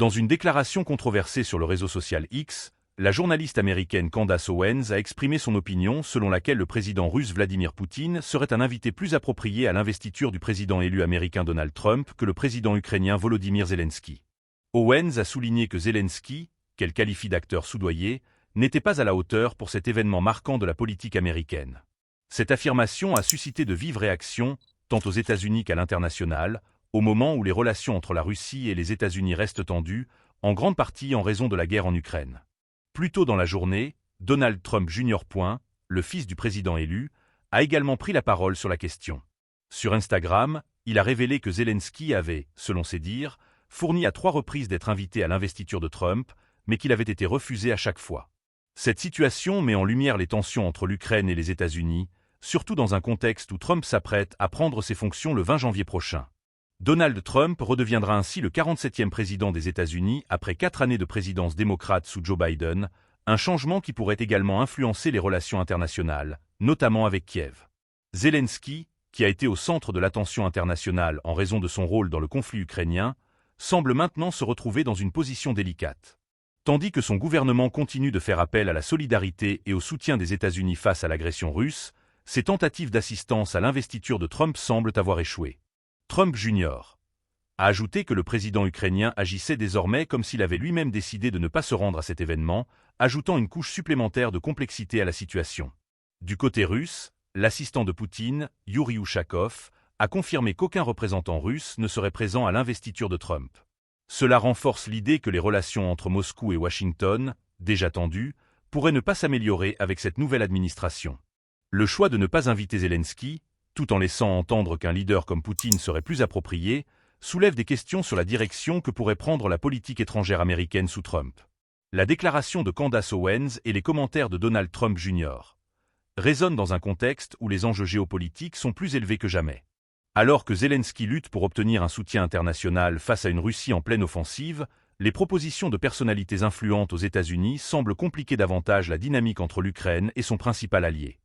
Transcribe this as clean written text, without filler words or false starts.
Dans une déclaration controversée sur le réseau social X, la journaliste américaine Candace Owens a exprimé son opinion selon laquelle le président russe Vladimir Poutine serait un invité plus approprié à l'investiture du président élu américain Donald Trump que le président ukrainien Volodymyr Zelensky. Owens a souligné que Zelensky, qu'elle qualifie d'acteur soudoyé, n'était pas à la hauteur pour cet événement marquant de la politique américaine. Cette affirmation a suscité de vives réactions, tant aux États-Unis qu'à l'international, au moment où les relations entre la Russie et les États-Unis restent tendues, en grande partie en raison de la guerre en Ukraine. Plus tôt dans la journée, Donald Trump Jr., le fils du président élu, a également pris la parole sur la question. Sur Instagram, il a révélé que Zelensky avait, selon ses dires, fourni à 3 reprises d'être invité à l'investiture de Trump, mais qu'il avait été refusé à chaque fois. Cette situation met en lumière les tensions entre l'Ukraine et les États-Unis, surtout dans un contexte où Trump s'apprête à prendre ses fonctions le 20 janvier prochain. Donald Trump redeviendra ainsi le 47e président des États-Unis après 4 années de présidence démocrate sous Joe Biden, un changement qui pourrait également influencer les relations internationales, notamment avec Kiev. Zelensky, qui a été au centre de l'attention internationale en raison de son rôle dans le conflit ukrainien, semble maintenant se retrouver dans une position délicate. Tandis que son gouvernement continue de faire appel à la solidarité et au soutien des États-Unis face à l'agression russe, ses tentatives d'assistance à l'investiture de Trump semblent avoir échoué. Trump Jr. a ajouté que le président ukrainien agissait désormais comme s'il avait lui-même décidé de ne pas se rendre à cet événement, ajoutant une couche supplémentaire de complexité à la situation. Du côté russe, l'assistant de Poutine, Yuri Ushakov, a confirmé qu'aucun représentant russe ne serait présent à l'investiture de Trump. Cela renforce l'idée que les relations entre Moscou et Washington, déjà tendues, pourraient ne pas s'améliorer avec cette nouvelle administration. Le choix de ne pas inviter Zelensky, tout en laissant entendre qu'un leader comme Poutine serait plus approprié, soulève des questions sur la direction que pourrait prendre la politique étrangère américaine sous Trump. La déclaration de Candace Owens et les commentaires de Donald Trump Jr. résonnent dans un contexte où les enjeux géopolitiques sont plus élevés que jamais. Alors que Zelensky lutte pour obtenir un soutien international face à une Russie en pleine offensive, les propositions de personnalités influentes aux États-Unis semblent compliquer davantage la dynamique entre l'Ukraine et son principal allié.